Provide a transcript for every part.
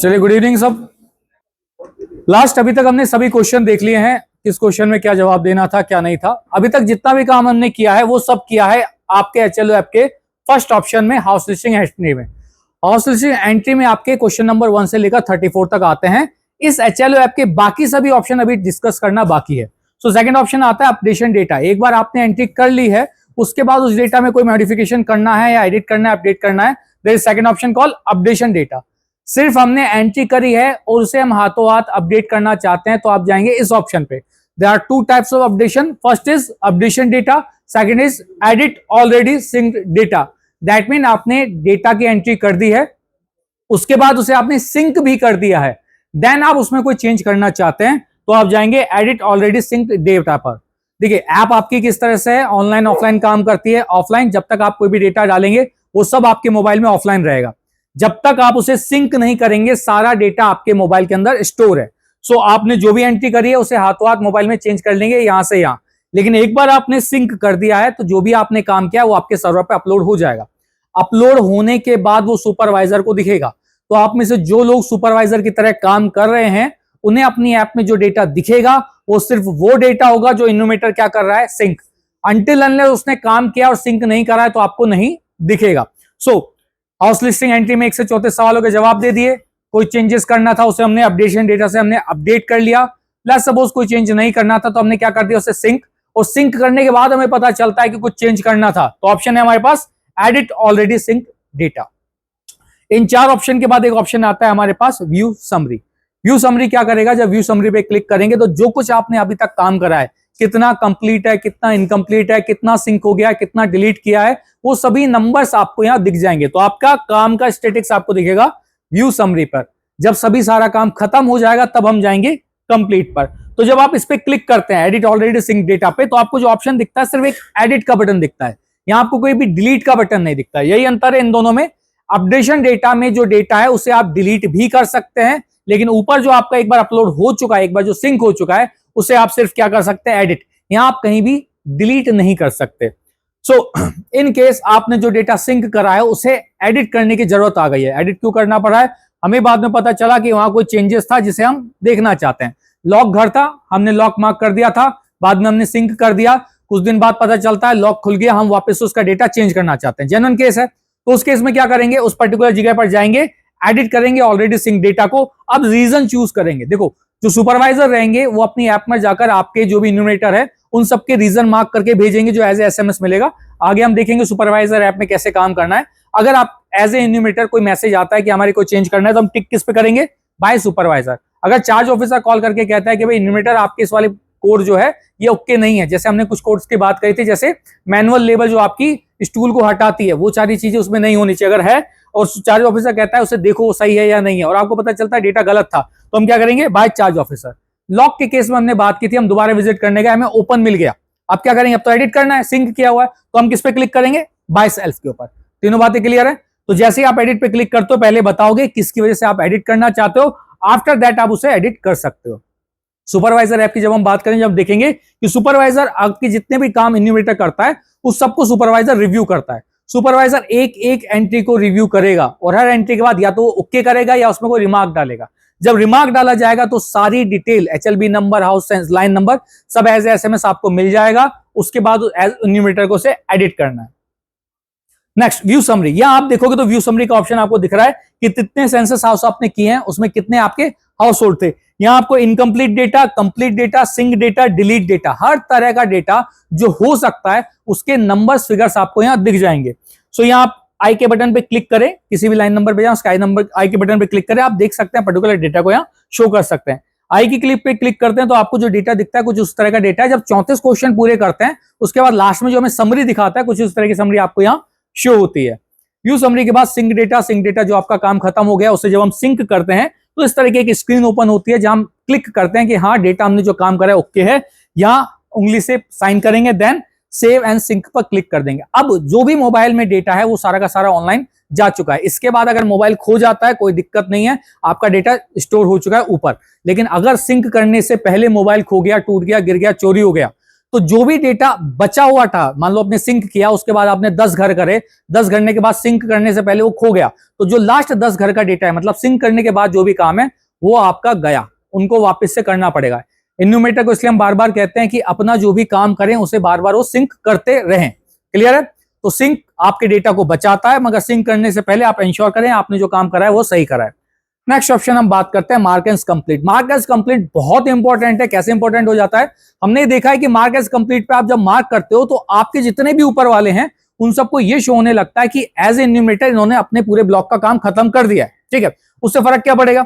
चलिए, good evening सब। Last अभी तक हमने सभी क्वेश्चन देख लिए हैं, किस क्वेश्चन में क्या जवाब देना था क्या नहीं था। अभी तक जितना भी काम हमने किया है वो सब किया है आपके एचएलओ ऐप के फर्स्ट ऑप्शन में, हाउस लिस्टिंग एंट्री में। हाउस लिस्टिंग एंट्री में आपके क्वेश्चन नंबर 1 से लेकर 34 तक आते हैं। इस एचएलओ ऐप के बाकी सभी ऑप्शन अभी डिस्कस करना बाकी है। सो सेकंड ऑप्शन आता है अपडेशन डेटा। एक बार आपने एंट्री कर ली है, उसके बाद उस डेटा में कोई मॉडिफिकेशन करना है या एडिट करना है, अपडेट करना है, there is second option called updation data. सिर्फ हमने एंट्री करी है और उसे हम हाथों हाथ अपडेट करना चाहते हैं तो आप जाएंगे इस ऑप्शन पे। There are two types of updation. First is updation data, second is edit already synced data. That mean आपने डेटा की एंट्री कर दी है, उसके बाद उसे आपने सिंक भी कर दिया है, देन आप उसमें कोई चेंज करना चाहते हैं तो आप जाएंगे एडिट ऑलरेडी सिंक्ड डेटा पर। देखिए ऐप आपकी किस तरह से है, ऑनलाइन ऑफलाइन काम करती है। ऑफलाइन जब तक आप कोई भी डेटा डालेंगे वो सब आपके मोबाइल में ऑफलाइन रहेगा, जब तक आप उसे सिंक नहीं करेंगे सारा डेटा आपके मोबाइल के अंदर स्टोर है। सो आपने जो भी एंट्री करी है उसे हाथों हाथ मोबाइल में चेंज कर लेंगे यहां से यहां, लेकिन एक बार आपने सिंक कर दिया है तो जो भी आपने काम किया वो आपके सर्वर पे अपलोड हो जाएगा। अपलोड होने के बाद वो सुपरवाइजर को दिखेगा। तो आप में से जो लोग सुपरवाइजर की तरह काम कर रहे हैं उन्हें अपनी ऐप में जो डेटा दिखेगा वो सिर्फ वो डेटा होगा जो इन्यूमेटर क्या कर रहा है, सिंक। अनटिल अनलेस उसने काम किया और सिंक नहीं करा है तो आपको नहीं दिखेगा। सो हाउस लिस्टिंग एंट्री में 1 से 34 सवालों के जवाब दे दिए। कोई चेंजेस करना था उसे हमने अपडेशन डेटा से हमने अपडेट कर लिया। लेट्स सपोज कोई चेंज नहीं करना था तो हमने क्या कर दिया, उसे सिंक। और सिंक करने के बाद हमें पता चलता है कि कुछ चेंज करना था तो ऑप्शन है हमारे पास एडिट ऑलरेडी सिंक डेटा। इन 4 ऑप्शन के बाद एक ऑप्शन आता है हमारे पास व्यू समरी। व्यू समरी क्या करेगा, जब व्यू समरी पे क्लिक करेंगे तो जो कुछ आपने अभी तक काम करा है, कितना कंप्लीट है, कितना इनकम्प्लीट है, कितना सिंक हो गया है, कितना डिलीट किया है, वो सभी नंबर्स आपको यहां दिख जाएंगे। तो आपका काम का स्टेटिक्स आपको दिखेगा व्यू समरी पर। जब सभी सारा काम खत्म हो जाएगा तब हम जाएंगे कंप्लीट पर। तो जब आप इस पे क्लिक करते हैं एडिट ऑलरेडी सिंक डेटा पे तो आपको जो ऑप्शन दिखता है सिर्फ एक एडिट का बटन दिखता है, यहां आपको कोई भी डिलीट का बटन नहीं दिखता है। यही अंतर है इन दोनों में। अपडेशन डेटा में जो डेटा है उसे आप डिलीट भी कर सकते हैं, लेकिन ऊपर जो आपका एक बार अपलोड हो चुका है, एक बार जो सिंक हो चुका है, उसे आप सिर्फ क्या कर सकते हैं, एडिट। यहां आप कहीं भी डिलीट नहीं कर सकते। सो इन केस आपने जो डेटा सिंक करा है उसे एडिट करने की जरूरत आ गई है। एडिट क्यों करना पड़ा है, हमें बाद में पता चला कि वहां कोई चेंजेस था जिसे हम देखना चाहते हैं। लॉक घर था, हमने लॉक मार्क कर दिया था, बाद में हमने सिंक कर दिया, कुछ दिन बाद पता चलता है लॉक खुल गया, हम वापस उसका डेटा चेंज करना चाहते हैं। जेन्युइन केस है तो उस केस में क्या करेंगे, उस पर्टिकुलर जगह पर जाएंगे, एडिट करेंगे ऑलरेडी सिंक डेटा को। अब रीजन चूज करेंगे। देखो जो सुपरवाइजर रहेंगे वो अपनी ऐप में जाकर आपके जो भी इन्यूमरेटर है उन सबके रीजन मार्क करके भेजेंगे जो एज ए एसएमएस मिलेगा। आगे हम देखेंगे सुपरवाइजर ऐप में कैसे काम करना है। अगर आप एज ए इन्यूमरेटर कोई मैसेज आता है कि हमारे को चेंज करना है तो हम टिक किस पे करेंगे, बाय सुपरवाइजर। अगर चार्ज ऑफिसर कॉल करके कहता है कि भाई इन्यूमरेटर आपके इस वाले कोड जो है ये ओके नहीं है, जैसे हमने कुछ कोड्स की बात करी थी, जैसे मैनुअल लेबल जो आपकी स्टूल को हटाती है वो सारी चीजें उसमें नहीं होनी चाहिए। अगर है और चार्ज ऑफिसर कहता है उसे देखो वो सही है या नहीं है और आपको पता चलता है डेटा गलत था तो हम क्या करेंगे, बाय चार्ज ऑफिसर। लॉक के केस में हमने बात की थी, हम दोबारा विजिट करने गए, हमें ओपन मिल गया। अब क्या करेंगे, अब तो एडिट करना है, सिंक किया हुआ है तो हम किस पे क्लिक करेंगे, बाय सेल्फ के ऊपर। तीनों बातें क्लियर है। तो जैसे ही आप एडिट पे क्लिक करते हो पहले बताओगे किसकी वजह से आप एडिट करना चाहते हो, आफ्टर दैट आप उसे एडिट कर सकते हो। सुपरवाइजर ऐप की जब हम बात करें, जब देखेंगे कि सुपरवाइजर आपके जितने भी काम इन्यूमरेटर करता है उस सबको सुपरवाइजर रिव्यू करता है। सुपरवाइजर एक एक एंट्री को रिव्यू करेगा और हर एंट्री के बाद या तो वो ओके करेगा या उसमें कोई रिमार्क डालेगा। जब रिमार्क डाला जाएगा तो सारी detail, HLB number, house line number सब एज एसएमएस आपको मिल जाएगा। उसके बाद एज इन्यूमरेटर को उसे एडिट करना है। Next view summary. यहां आप देखोगे तो व्यू समरी का ऑप्शन आपको दिख रहा है कि कितने सेंसस हाउस आपने किए हैं, उसमें कितने आपके हाउस होल्ड थे। यहां आपको incomplete data, complete data, sync data, delete data, हर तरह का डेटा जो हो सकता है उसके नंबर्स, फिगर्स आपको यहां दिख जाएंगे। सो यहां आप आई के बटन पे क्लिक करें, किसी भी लाइन नंबर पे जाओ, स्काई नंबर आई के बटन पे क्लिक करें, आप देख सकते हैं पर्टिकुलर डेटा को यहां शो कर सकते हैं। आई की क्लिक पे क्लिक करते हैं तो आपको जो डेटा दिखता है कुछ उस तरह का डेटा है। जब 34 क्वेश्चन पूरे करते हैं उसके बाद लास्ट में जो हमें समरी दिखाता है कुछ उस तरह की समरी आपको यहां शो होती है। व्यू समरी के बाद सिंक डेटा जो आपका काम खत्म हो गया उसे जब हम सिंक करते हैं तो इस तरह की एक स्क्रीन ओपन होती है जहां हम क्लिक करते हैं कि हाँ डेटा हमने जो काम करा है ओके है, यहां उंगली से साइन करेंगे, देन सेव एंड सिंक पर क्लिक कर देंगे। अब जो भी मोबाइल में डेटा है वो सारा का सारा ऑनलाइन जा चुका है। इसके बाद अगर मोबाइल खो जाता है कोई दिक्कत नहीं है, आपका डेटा स्टोर हो चुका है ऊपर। लेकिन अगर सिंक करने से पहले मोबाइल खो गया, टूट गया, गिर गया, चोरी हो गया तो जो भी डेटा बचा हुआ था, मान लो आपने सिंक किया, उसके बाद आपने 10 घर करे, 10 करने के बाद सिंक करने से पहले वो खो गया, तो जो लास्ट 10 घर का डेटा है, मतलब सिंक करने के बाद जो भी काम है वो आपका गया, उनको वापस से करना पड़ेगा। इन्यूमरेटर को इसलिए हम बार बार कहते हैं कि अपना जो भी काम करें उसे बार बार वो सिंक करते रहें। क्लियर है? तो सिंक आपके डेटा को बचाता है, मगर सिंक करने से पहले आप इंश्योर करें आपने जो काम करा है वो सही करा है। नेक्स्ट ऑप्शन हम बात करते हैं mark as complete. Mark as complete बहुत इंपॉर्टेंट है। कैसे इंपॉर्टेंट हो जाता है? हमने देखा है कि मार्क एज कंप्लीट पे आप जब मार्क करते हो तो आपके जितने भी ऊपर वाले हैं उन सबको ये शो होने लगता है कि एज ए इन्यूमरेटर इन्होंने अपने पूरे ब्लॉक का काम खत्म कर दिया है। ठीक है, उससे फर्क क्या पड़ेगा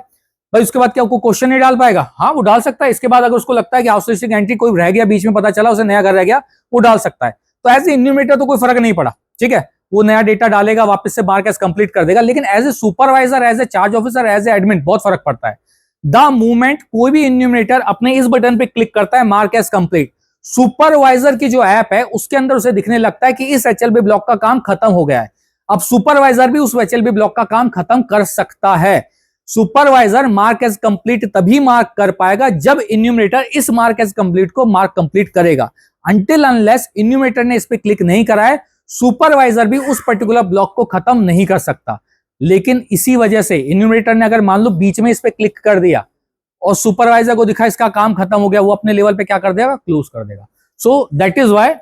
भाई? उसके बाद क्या वो क्वेश्चन नहीं डाल पाएगा? हाँ, वो डाल सकता है। इसके बाद अगर उसको लगता है कि आउटसोर्सिंग एंट्री कोई रह गया, बीच में पता चला उसे नया घर रह गया, वो डाल सकता है। तो एज ए इन्यूमरेटर तो कोई फर्क नहीं पड़ा। ठीक है, वो नया डेटा डालेगा, वापस से मार्क एज कंप्लीट कर देगा। लेकिन as a supervisor, as a charge officer, as a admin बहुत फर्क पड़ता है। द मूवमेंट कोई भी इन्यूमरेटर अपने इस बटन पे क्लिक करता है मार्क एज कंप्लीट, सुपरवाइजर की जो ऐप है उसके अंदर उसे दिखने लगता है कि इस एचएलबी ब्लॉक का काम खत्म हो गया है। अब सुपरवाइजर भी उस एचएलबी ब्लॉक का काम खत्म कर सकता है। सुपरवाइजर मार्क एज कंप्लीट तभी मार्क कर पाएगा जब इन्यूमरेटर इस मार्क एज कंप्लीट को मार्क कंप्लीट करेगा। अनटिल अनलेस इन्यूमरेटर ने इस पे क्लिक नहीं करा है, सुपरवाइजर भी उस पर्टिकुलर ब्लॉक को खत्म नहीं कर सकता। लेकिन इसी वजह से इन्यूमरेटर ने अगर मान लो बीच में इस पे क्लिक कर दिया और सुपरवाइजर को दिखा इसका काम खत्म हो गया, वो अपने लेवल पे क्या कर देगा? क्लोज कर देगा। सो दैट इज वाई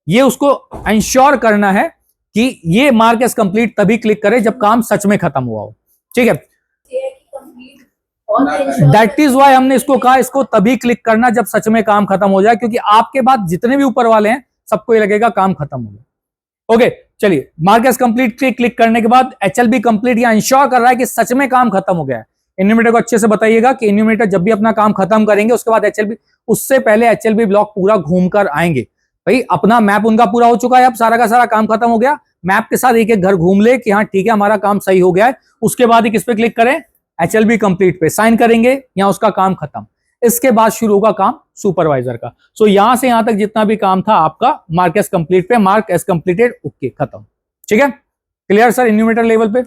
ये उसको इंश्योर करना है कि ये मार्क एज कंप्लीट तभी क्लिक करे जब काम सच में खत्म हुआ हो। ठीक है, दैट इज वाई हमने इसको कहा इसको तभी क्लिक करना जब सच में काम खत्म हो जाए, क्योंकि आपके बाद जितने भी ऊपर वाले हैं सबको ये लगेगा काम खत्म हो गया। ओके, चलिए, मार्क एज कंप्लीट क्लिक करने के बाद एचएलबी कंप्लीट या इंश्योर कर रहा है कि सच में काम खत्म हो गया है। इन्यूमरेटर को अच्छे से बताइएगा कि इन्यूमरेटर जब भी अपना काम खत्म करेंगे उसके बाद एचएलबी, उससे पहले एचएलबी ब्लॉक पूरा घूमकर आएंगे। भाई अपना मैप उनका पूरा हो चुका है, अब सारा का सारा काम खत्म हो गया, मैप के साथ एक एक घर घूम ले कि हाँ ठीक है हमारा काम सही हो गया है। उसके बाद ही किस पे क्लिक करें? एचएलबी कंप्लीट पे साइन करेंगे या उसका काम खत्म। इसके बाद शुरू होगा काम सुपरवाइजर का। सो यहां से यहां तक जितना भी काम था आपका मार्क एज कंप्लीट पे, मार्क एज कंप्लीटेड, ओके, खत्म। ठीक है, क्लियर सर? इन्यूमरेटर लेवल पे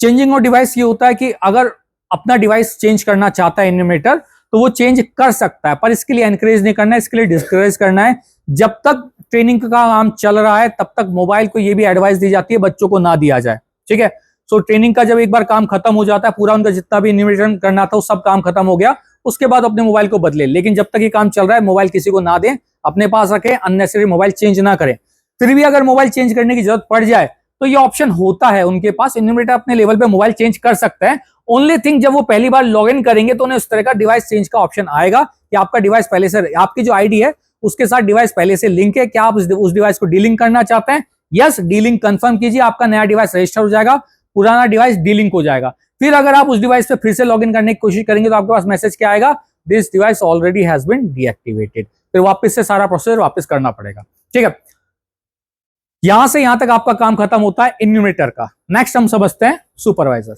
चेंजिंग ऑफ डिवाइस ये होता है कि अगर अपना डिवाइस चेंज करना चाहता है इन्यूमरेटर तो वो चेंज कर सकता है, पर इसके लिए एनकरेज नहीं करना है, इसके लिए डिस्करेज करना है। जब तक ट्रेनिंग का काम चल रहा है तब तक मोबाइल को ये भी एडवाइस दी जाती है बच्चों को ना दिया जाए। ठीक है, सो ट्रेनिंग का जब एक बार काम खत्म हो जाता है, पूरा उनका जितना भी इन्यूमरेशन करना था वो सब काम खत्म हो गया, उसके बाद अपने मोबाइल को बदले। लेकिन जब तक ये काम चल रहा है मोबाइल किसी को ना दें, अपने पास रखें, अननेसेसरी मोबाइल चेंज ना करें। फिर भी अगर मोबाइल चेंज करने की जरूरत पड़ जाए तो ये ऑप्शन होता है उनके पास, इन्यूमरेटर अपने लेवल पे मोबाइल चेंज कर सकता है। ओनली थिंग, जब वो पहली बार लॉग इन करेंगे तो उन्हें उस तरह का डिवाइस चेंज का ऑप्शन आएगा कि आपका डिवाइस पहले से, आपकी जो आईडी है उसके साथ डिवाइस पहले से लिंक है, क्या आप उस डिवाइस को डीलिंक करना चाहते हैं? यस, डीलिंक कंफर्म कीजिए, आपका नया डिवाइस रजिस्टर हो जाएगा, पुराना डिवाइस डीलिंक हो जाएगा। फिर अगर आप उस डिवाइस पे फिर से लॉग इन करने की कोशिश करेंगे तो आपके पास मैसेज क्या आएगा? This device already has been deactivated. फिर वापस से सारा प्रोसेसर वापस करना पड़ेगा। ठीक है, यहां से यहां तक आपका काम खत्म होता है इन्यूमरेटर का। नेक्स्ट हम समझते हैं सुपरवाइजर।